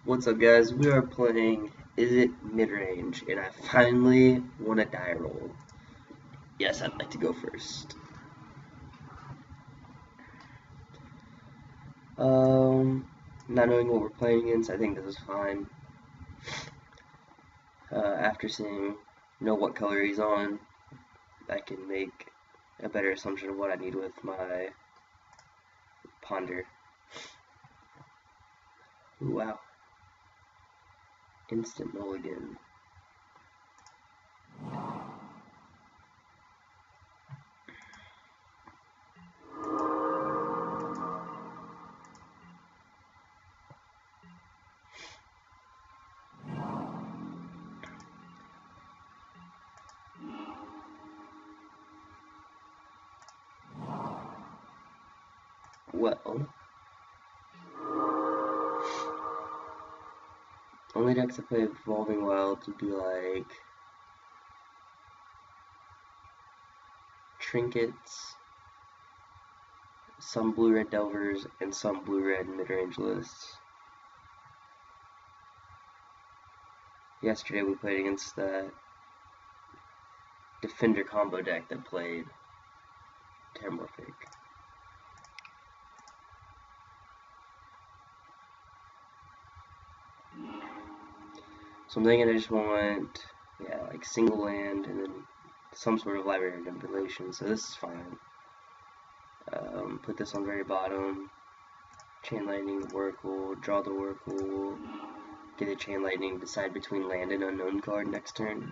What's up, guys? We are playing IzzetMidrange, and I finally won a die roll. Yes, I'd like to go first. Not knowing what we're playing against, I think this is fine. After seeing, what color he's on, I can make a better assumption of what I need with my ponder. Ooh, wow. Instant mulligan. Well, only decks I play Evolving Wilds would be like Trinkets, some blue-red Delvers, and some blue-red mid-range lists. Yesterday we played against that Defender combo deck that played Terramorphic. So I'm thinking I just want, like single land and then some sort of library manipulation, so this is fine. Put this on very bottom, Chain Lightning, Oracle, draw the Oracle, get a Chain Lightning, decide between land and unknown card next turn.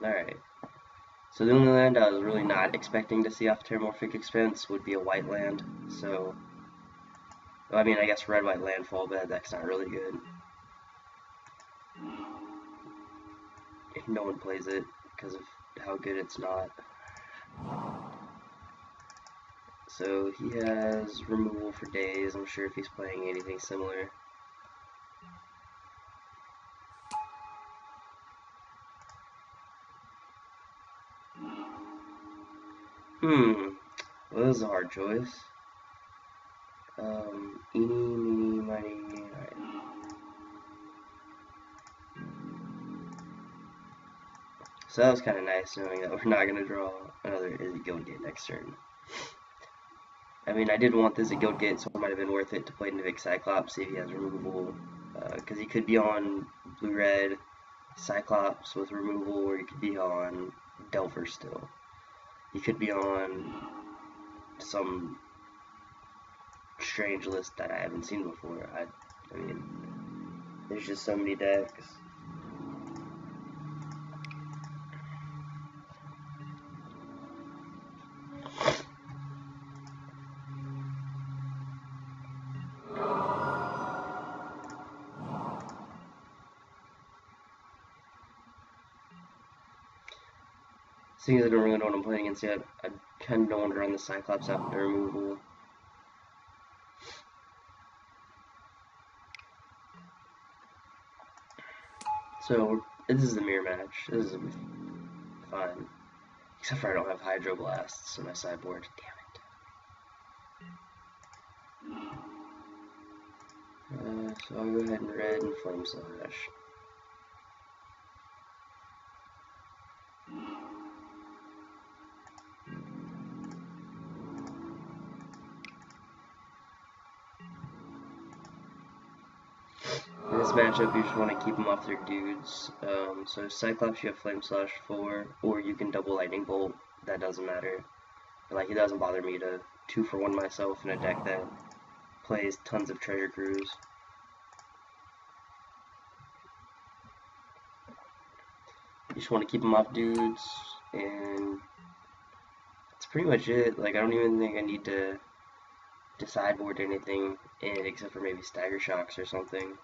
Alright, so the only land I was really not expecting to see off Terramorphic Expense would be a white land, so, I mean, I guess red-white landfall, but that's not really good. If no one plays it, because of how good it's not. So he has removal for days. I'm sure if he's playing anything similar. Well, this is a hard choice. Eeny, meeny, miny, alright. So that was kind of nice knowing that we're not going to draw another Izzet Guildgate next turn. I mean, I did want this at Guildgate, so it might have been worth it to play Nivik Cyclops, see if he has removal. Because he could be on blue-red Cyclops with removal, or he could be on Delver still. He could be on some strange list that I haven't seen before. I mean, there's just so many decks. Seeing as I don't really know what I'm playing against yet, I kind of don't want to run the Cyclops out for removal. So, this is the mirror match. This is fine. Except for I don't have Hydro Blasts in my sideboard. Damn it. So I'll go ahead and red and Flame Slash. In this matchup, you just want to keep them off their dudes. So Cyclops, you have Flame Slash 4, or you can double Lightning Bolt. That doesn't matter. Like, it doesn't bother me to 2-for-1 myself in a deck that plays tons of Treasure Cruise. You just want to keep them off dudes, and that's pretty much it. Like, I don't even think I need to sideboard anything in it except for maybe Stagger Shocks or something.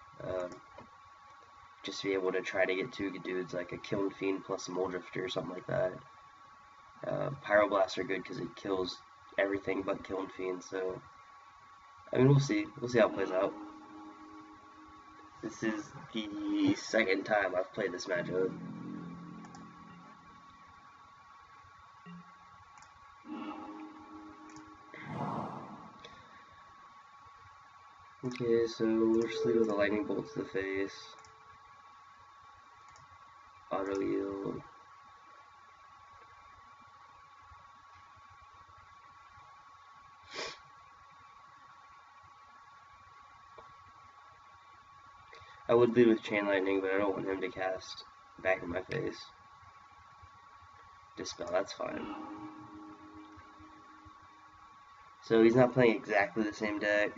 Just to be able to try to get 2 dudes like a Kiln Fiend plus a Moldrifter or something like that. Pyroblasts are good because it kills everything but Kiln Fiend, so I mean, we'll see how it plays out. This is the second time I've played this matchup. Okay, so we'll just lead with a lightning bolt to the face. Auto yield. I would lead with chain lightning, but I don't want him to cast back in my face. Dispel, that's fine. So he's not playing exactly the same deck.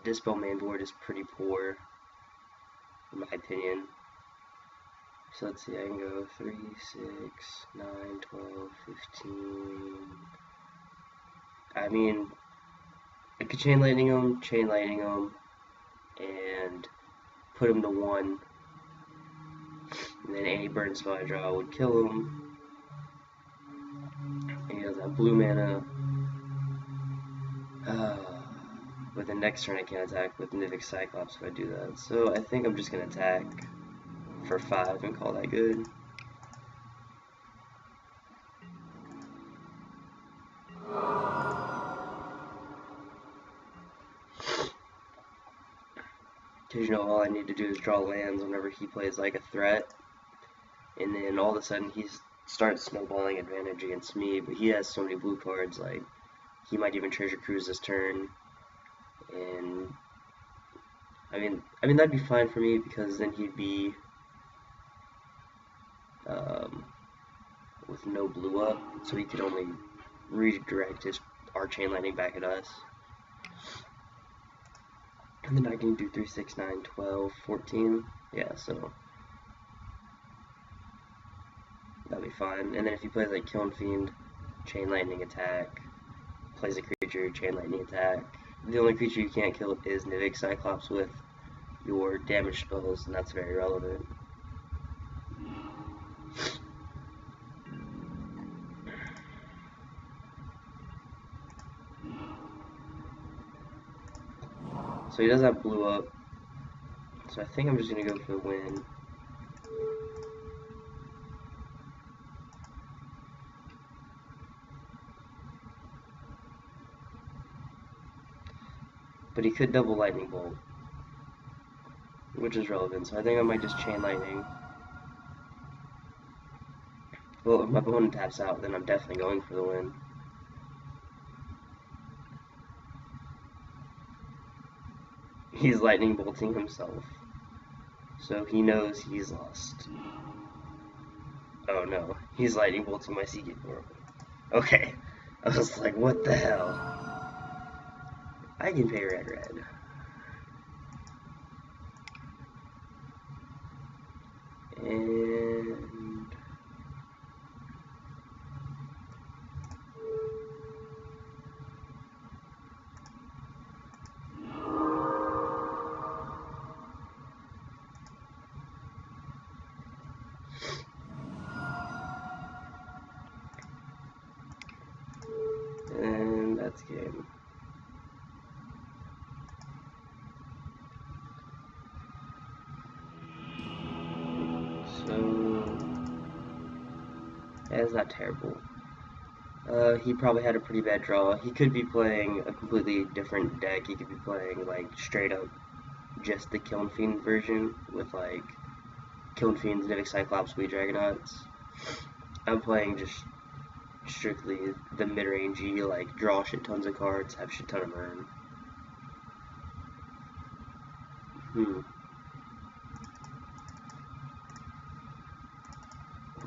Dispel main board is pretty poor, in my opinion. So let's see, I can go 3, 6, 9, 12, 15. I mean, I could chain lightning him, and put him to 1. And then any burn spell I draw would kill him. And he doesn't have blue mana. But the next turn I can't attack with Mythic Cyclops if I do that. So I think I'm just going to attack for 5 and call that good. Because, you know, all I need to do is draw lands whenever he plays like a threat. And then all of a sudden he starts snowballing advantage against me. But he has so many blue cards, like, he might even Treasure Cruise this turn. And I mean that'd be fine for me, because then he'd be with no blue up, so he could only redirect our chain lightning back at us. And then I can do 3, 6, 9, 12, 14. Yeah, so that'd be fine. And then if he plays like Kiln Fiend, chain lightning attack, plays a creature, chain lightning attack. The only creature you can't kill is Mythic Cyclops with your damage spells, and that's very relevant. So he does have blue up, so I think I'm just going to go for the win. But he could double lightning bolt, which is relevant, so I think I might just chain lightning. Well, if my opponent taps out, then I'm definitely going for the win. He's lightning bolting himself, so he knows he's lost. Oh no, he's lightning bolting my Seagate Oracle. Okay, I was like, what the hell? I can pay red. And that's game. So that's not terrible. He probably had a pretty bad draw. He could be playing a completely different deck. He could be playing like straight up just the Kiln Fiend version with like Kiln Fiends, Mythic Cyclops, Wee Dragonauts. I'm playing just strictly the mid-rangey, like draw shit tons of cards, have shit ton of burn.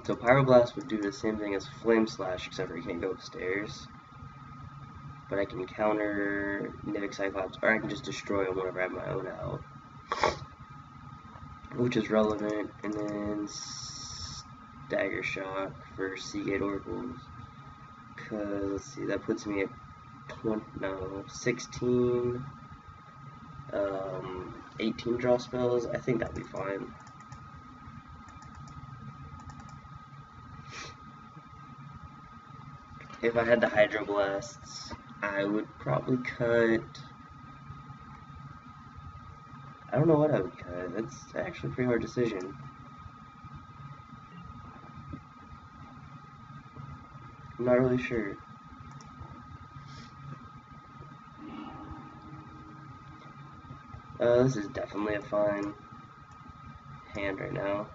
So Pyroblast would do the same thing as Flame Slash, except for he can't go upstairs. But I can counter Mythic Cyclops, or I can just destroy him whenever I have my own out, which is relevant. And then Stagger Shock for Seagate Oracles. Cause let's see, that puts me at 16, 18 draw spells. I think that'll be fine. If I had the Hydroblasts, I would probably cut. I don't know what I would cut. That's actually a pretty hard decision. I'm not really sure. This is definitely a fine hand right now.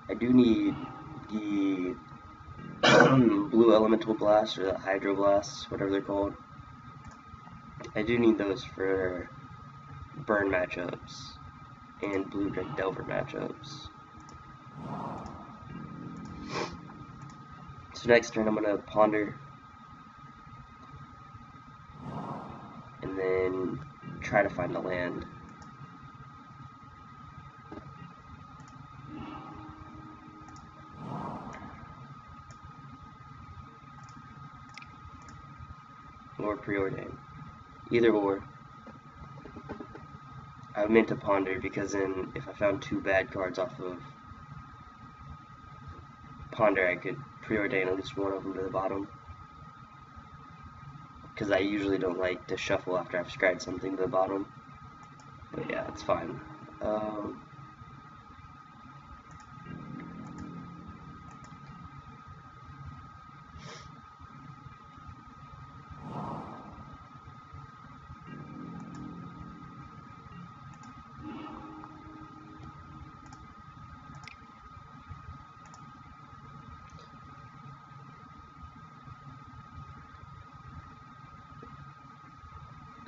I do need the blue elemental blast or the hydro blasts, whatever they're called. I do need those for burn matchups and blue delver matchups. So next turn I'm gonna ponder and then try to find a land. Or preordain. Either or. I meant to ponder because then if I found two bad cards off of ponder, I could preordain at least one of them to the bottom. Because I usually don't like to shuffle after I've scryed something to the bottom. But yeah, it's fine.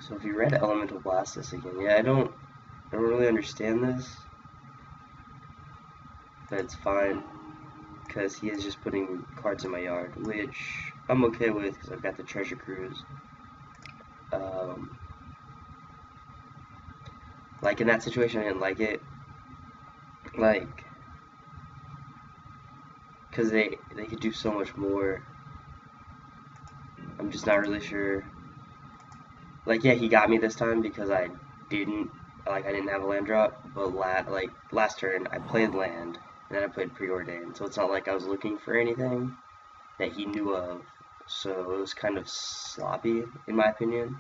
So if you read Elemental Blast this again, yeah, I don't really understand this, but it's fine, because he is just putting cards in my yard, which I'm okay with, because I've got the Treasure Cruise. Like, in that situation, I didn't like it, like, because they could do so much more. I'm just not really sure. Like, yeah, he got me this time because I didn't have a land drop, but last turn I played land and then I played preordain, so it's not like I was looking for anything that he knew of, so it was kind of sloppy in my opinion.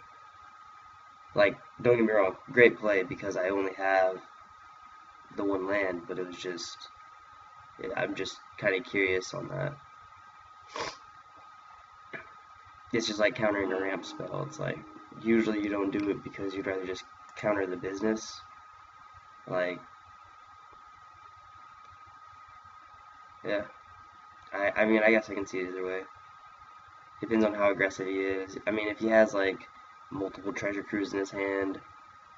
Like, don't get me wrong, great play because I only have the one land, but it was just, I'm just kind of curious on that. It's just like countering a ramp spell. It's like, usually you don't do it because you'd rather just counter the business. Like, yeah. I mean, I guess I can see it either way. Depends on how aggressive he is. I mean, if he has, like, multiple Treasure Cruise in his hand,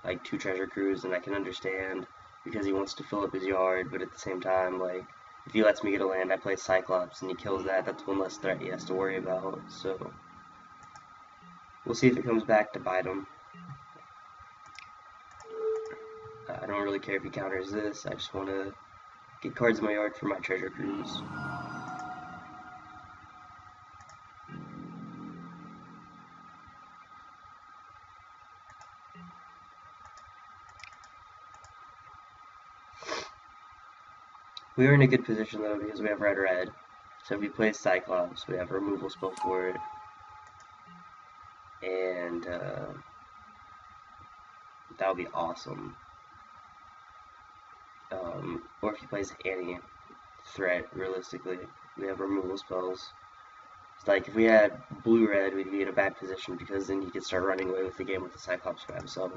like 2 Treasure Cruise, then I can understand because he wants to fill up his yard, but at the same time, like, if he lets me get a land, I play Cyclops, and he kills that, that's one less threat he has to worry about, so we'll see if it comes back to bite him. I don't really care if he counters this, I just want to get cards in my yard for my Treasure Cruise. We are in a good position though because we have red. So if we play Cyclops, we have a removal spell for it. And that would be awesome. Or if he plays any threat, realistically, we have removal spells. It's like if we had blue-red, we'd be in a bad position because then he could start running away with the game with the Cyclops by himself.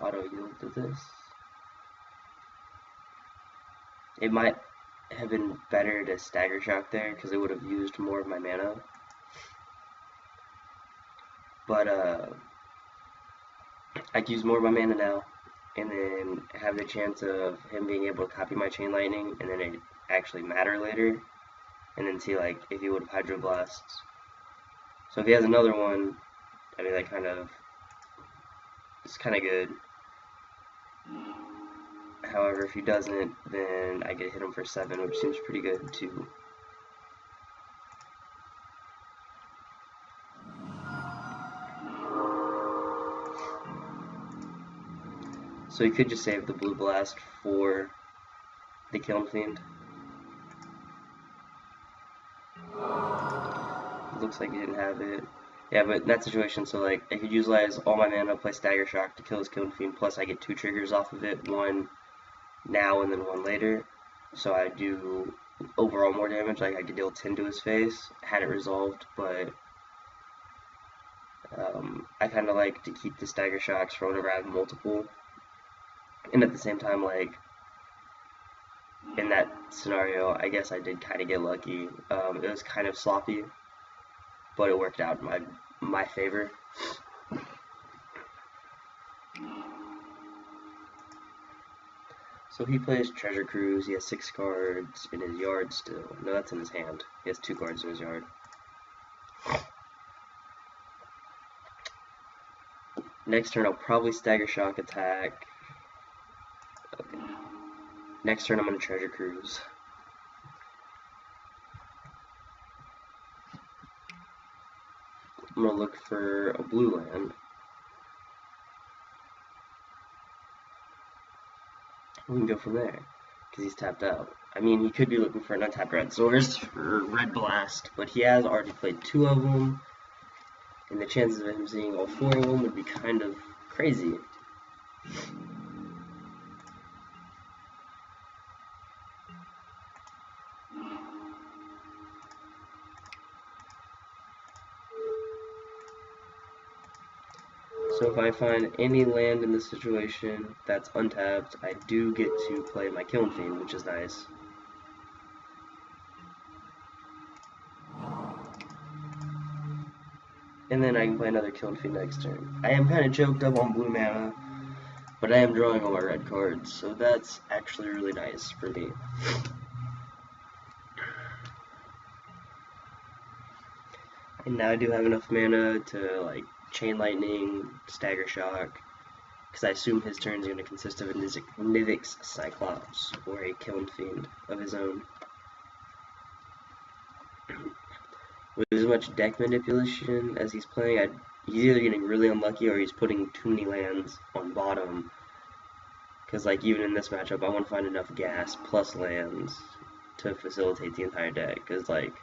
Auto yield to this. It might have been better to stagger shock there because it would have used more of my mana. But I'd use more of my mana now and then have the chance of him being able to copy my Chain Lightning and then it actually matter later. and then see like if he would have hydroblasts. So if he has another one, I mean it's kind of good. However, if he doesn't, then I get to hit him for 7, which seems pretty good too. So he could just save the blue blast for the Kiln Fiend. Looks like he didn't have it. Yeah, but in that situation, so like I could utilize all my mana, play Stagger Shock to kill his Kiln Fiend, plus I get 2 triggers off of it, one now and then one later. So I do overall more damage, like I could deal 10 to his face, had it resolved, but I kind of like to keep the Stagger Shocks for whenever I have multiple. And at the same time, like, in that scenario, I guess I did kind of get lucky. It was kind of sloppy, but it worked out in my favor. So he plays Treasure Cruise. He has 6 cards in his yard still. No, that's in his hand. He has 2 cards in his yard. Next turn, I'll probably Stagger Shock attack. Okay. Next turn, I'm going to Treasure Cruise. I'm going to look for a blue land. We can go from there, because he's tapped out. I mean, he could be looking for an untapped red source or red blast, but he has already played 2 of them, and the chances of him seeing all 4 of them would be kind of crazy. So if I find any land in this situation that's untapped, I do get to play my Kiln Fiend, which is nice. And then I can play another Kiln Fiend next turn. I am kind of choked up on blue mana, but I am drawing all my red cards, so that's actually really nice for me. And now I do have enough mana to like Chain Lightning, Stagger Shock, because I assume his turn is going to consist of a Nivix Cyclops or a Kiln Fiend of his own. With as much deck manipulation as he's playing, he's either getting really unlucky or he's putting too many lands on bottom. Because like even in this matchup, I want to find enough gas plus lands to facilitate the entire deck. Because like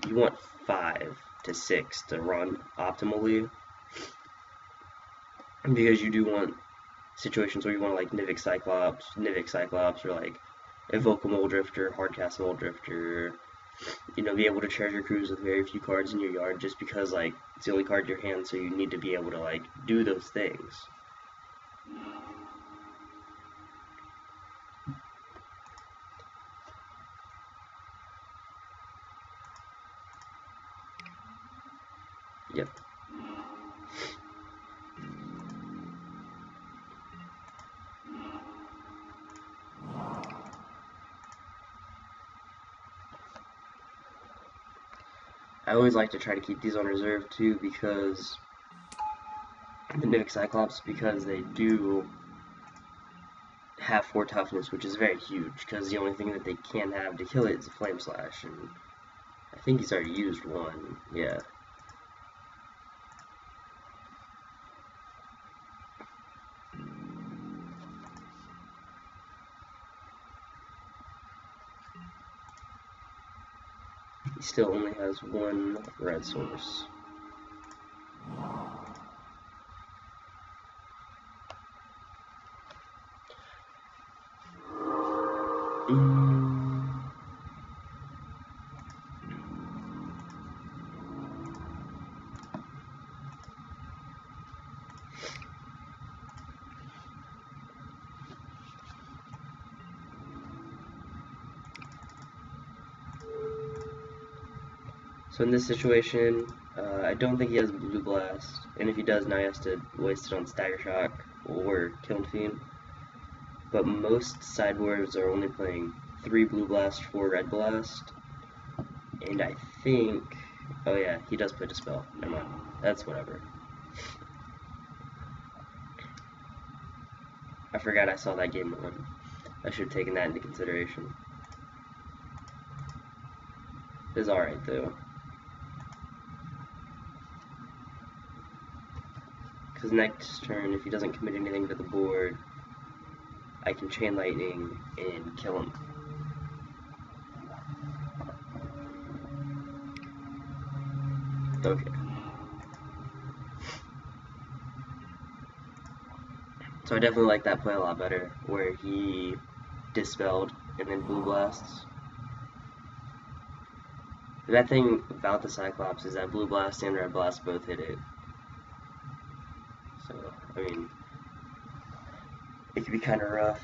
you want 5 to 6 to run optimally, because you do want situations where you want to like Nivix Cyclops, or like evoke a Mole Drifter, hardcast Mole Drifter, you know, be able to Treasure Cruise with very few cards in your yard, just because like it's the only card in your hand, so you need to be able to like do those things. Yep. I always like to try to keep these on reserve too, because the Nivix Cyclops, because they do have 4 toughness, which is very huge, because the only thing that they can have to kill it is a Flame Slash, and I think he's already used 1, yeah. He still only has 1 red source. So in this situation, I don't think he has Blue Blast, and if he does, now he has to waste it on Stagger Shock or Kiln Fiend. But most sideboards are only playing 3 Blue Blast, 4 Red Blast, And I think, oh yeah, he does play Dispel. Never mind. That's whatever. I forgot I saw that game one. I should have taken that into consideration. It's alright though. Because next turn, if he doesn't commit anything to the board, I can Chain Lightning and kill him. Okay. So I definitely like that play a lot better, where he Dispelled and then Blue Blasts. The bad thing about the Cyclops is that Blue Blast and Red Blast both hit it. So, I mean, it can be kind of rough.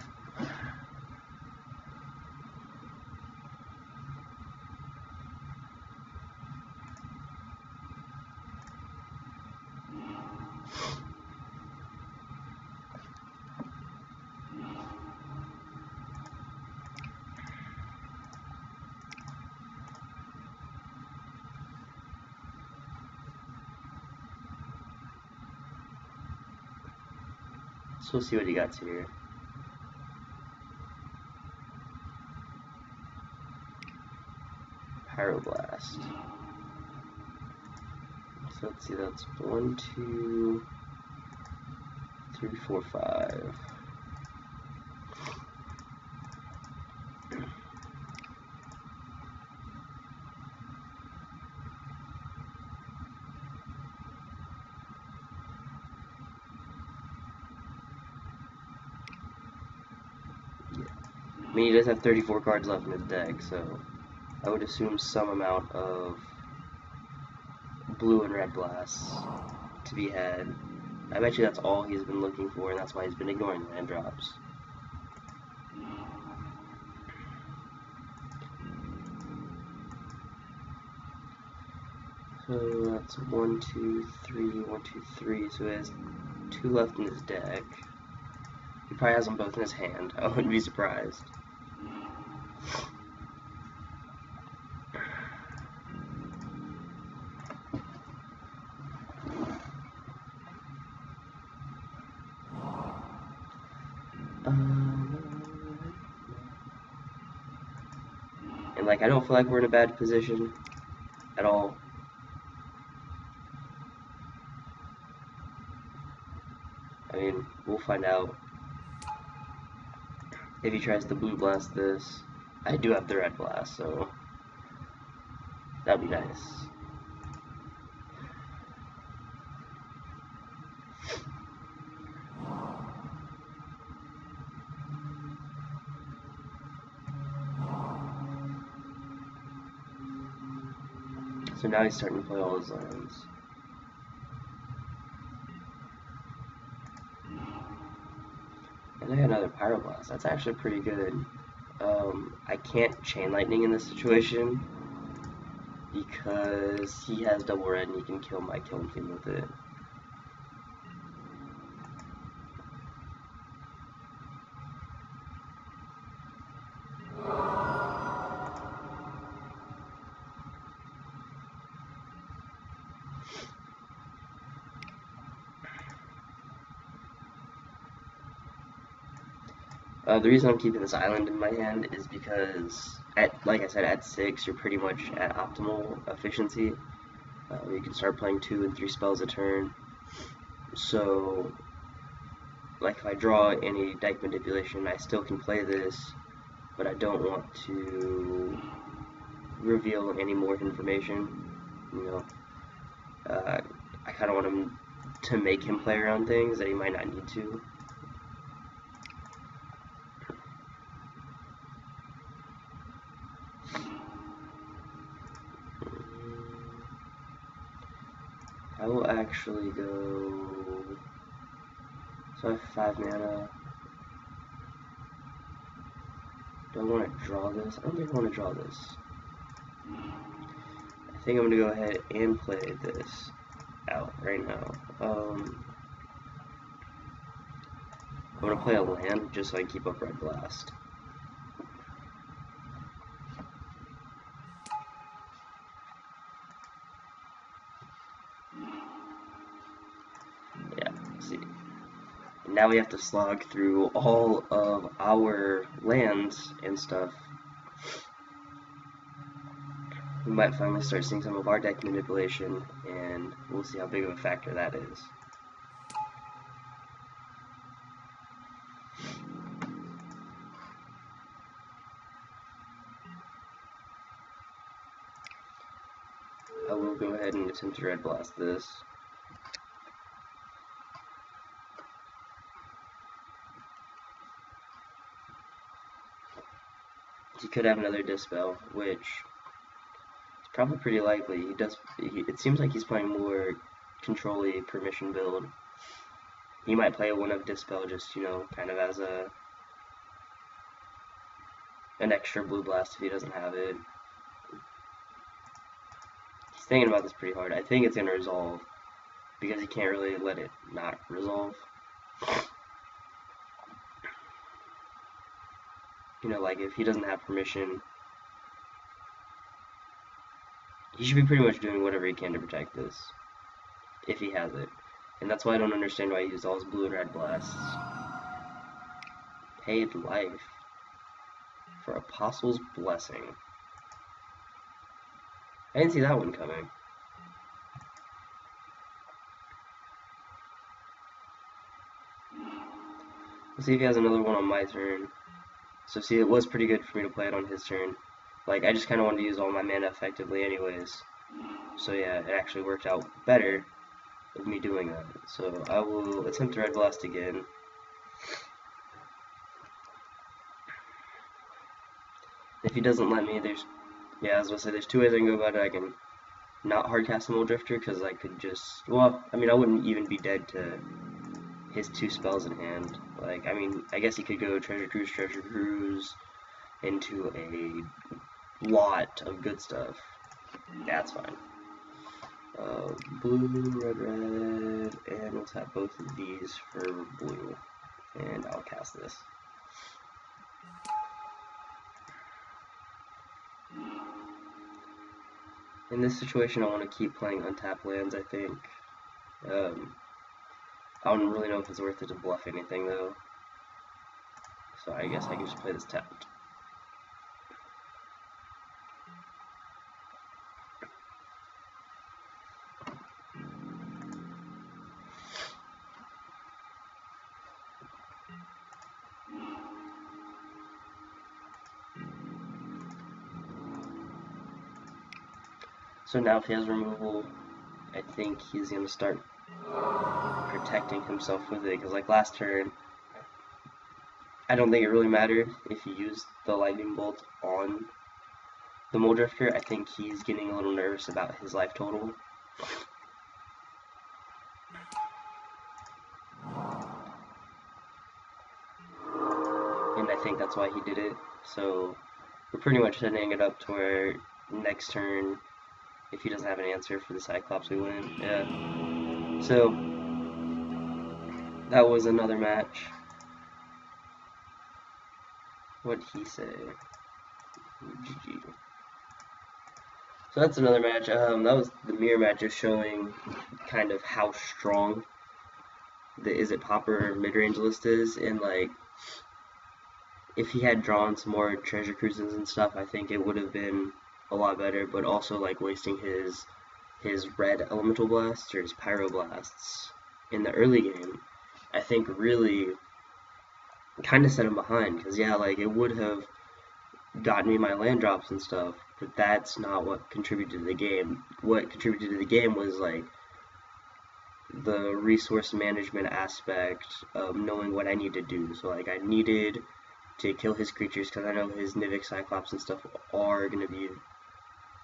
So we'll see what he got here. Pyroblast. So let's see, that's 1, 2, 3, 4, 5. I mean, he does have 34 cards left in his deck, so I would assume some amount of blue and red blasts to be had. I bet you that's all he's been looking for, and that's why he's been ignoring land drops. So that's 1, 2, 3, 1, 2, 3, so he has 2 left in his deck. He probably has them both in his hand. I wouldn't be surprised. And like, I don't feel like we're in a bad position at all. I mean, we'll find out if he tries to blue blast this. I do have the red blast, so that'd be nice. So now he's starting to play all his lands. And I got another Pyroblast. That's actually pretty good. I can't Chain Lightning in this situation because he has double red and he can kill my Killing Fiend with it. The reason I'm keeping this island in my hand is because, like I said, at 6 you're pretty much at optimal efficiency. You can start playing 2 and 3 spells a turn. So, like if I draw any deck manipulation, I still can play this, but I don't want to reveal any more information. You know, I kind of want him to make him play around things that he might not need to. I will actually go, so I have 5 mana. Do I want to draw this? I don't think I want to draw this. I think I'm going to go ahead and play this out right now. I'm going to play a land just so I can keep up Red Blast. see. And now we have to slog through all of our lands and stuff. We might finally start seeing some of our deck manipulation, and we'll see how big of a factor that is. I will go ahead and attempt to red blast this. He could have another Dispel, which is probably pretty likely. It seems like he's playing more control-y permission build. He might play one of Dispel just, you know, kind of as an extra blue blast if he doesn't have it. He's thinking about this pretty hard. I think it's going to resolve, because he can't really let it not resolve. You know, like, if he doesn't have permission, he should be pretty much doing whatever he can to protect this, if he has it. And that's why I don't understand why he used all his blue and red blasts. Paid life for Apostle's Blessing. I didn't see that one coming. Let's see if he has another one on my turn. So see, it was pretty good for me to play it on his turn. Like, I just kind of wanted to use all my mana effectively anyways. So yeah, it actually worked out better with me doing that. So I will attempt to red blast again. If he doesn't let me, I was gonna say, there's two ways I can go about it. I can not hardcast the Mole Drifter, because I could just, well, I mean, I wouldn't even be dead to his two spells in hand. Like, I mean, I guess he could go Treasure Cruise into a lot of good stuff. That's fine. Blue, red, and let's have both of these for blue. And I'll cast this. In this situation, I want to keep playing untapped lands, I think. I don't really know if it's worth it to bluff anything, though. So I guess I can just play this tapped. So now if he has removal, I think he's going to start protecting himself with it, because like last turn, I don't think it really mattered if he used the lightning bolt on the Mole Drifter. I think he's getting a little nervous about his life total. And I think that's why he did it. So we're pretty much setting it up to where next turn, if he doesn't have an answer for the Cyclops, we win. Yeah. So that was another match. What'd he say? GG. So that's another match. That was the mirror match, just showing kind of how strong the Izzet Popper mid-range list is, and like, if he had drawn some more Treasure Cruises and stuff, I think it would have been a lot better. But also, like, wasting his red Elemental Blasts or his Pyro Blasts in the early game, I think really kind of set him behind. Because yeah, like, it would have gotten me my land drops and stuff, but that's not what contributed to the game. What contributed to the game was like the resource management aspect of knowing what I need to do. So like, I needed to kill his creatures because I know his Nivik Cyclops and stuff are going to be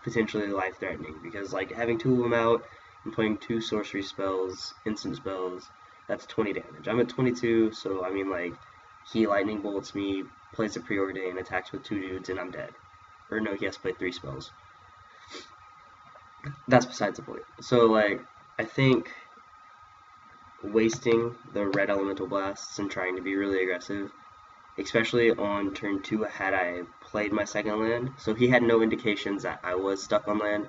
potentially life-threatening, because like having two of them out and playing two sorcery spells, instant spells, that's 20 damage. I'm at 22, so I mean, like, he lightning bolts me, plays a preordain, attacks with two dudes, and I'm dead. Or no, he has to play 3 spells. That's besides the point. So like, I think wasting the red elemental blasts and trying to be really aggressive, especially on turn 2 had I played my second land, so he had no indications that I was stuck on land.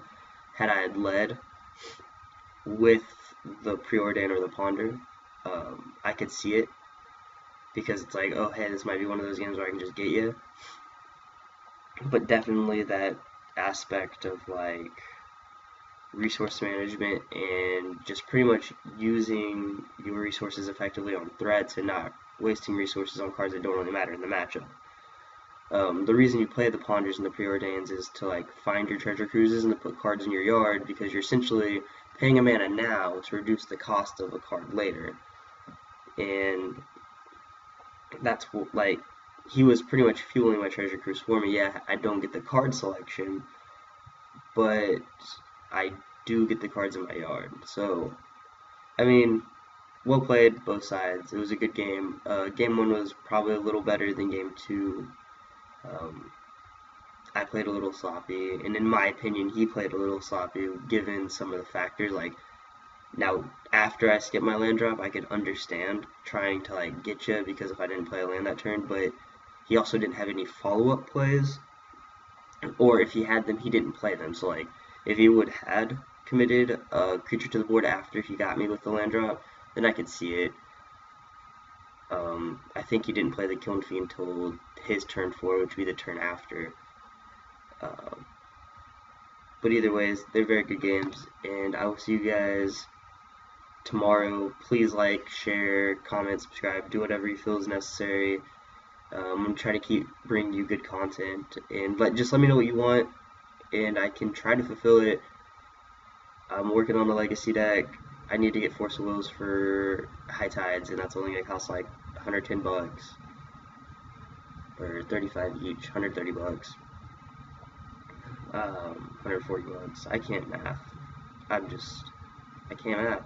Had I led with the preordain or the ponder, I could see it, because it's like, oh hey, this might be one of those games where I can just get you. But definitely that aspect of like resource management and just pretty much using your resources effectively on threats and not wasting resources on cards that don't really matter in the matchup. The reason you play the Ponders and the Preordains is to like find your treasure cruises and to put cards in your yard, because you're essentially paying a mana now to reduce the cost of a card later. And that's what, like, he was pretty much fueling my treasure cruise for me. Yeah, I don't get the card selection, but I do get the cards in my yard. So, I mean, well played, both sides. It was a good game. Game 1 was probably a little better than Game 2. I played a little sloppy, and in my opinion, he played a little sloppy given some of the factors. Like, now, after I skipped my land drop, I could understand trying to like get you, because if I didn't play a land that turn, but he also didn't have any follow-up plays, or if he had them, he didn't play them. So like, if he would had committed a creature to the board after he got me with the land drop, then I could see it. I think he didn't play the Kiln Fiend until his turn 4, which would be the turn after. But either ways, they're very good games, and I will see you guys tomorrow. Please like, share, comment, subscribe, do whatever you feel is necessary. I'm going to try to keep bringing you good content, and just let me know what you want, and I can try to fulfill it. I'm working on the Legacy deck. I need to get Force of Wills for High Tides, and that's only going to cost like $110 or 35 each, $130. 140 bucks. I can't math. I can't math.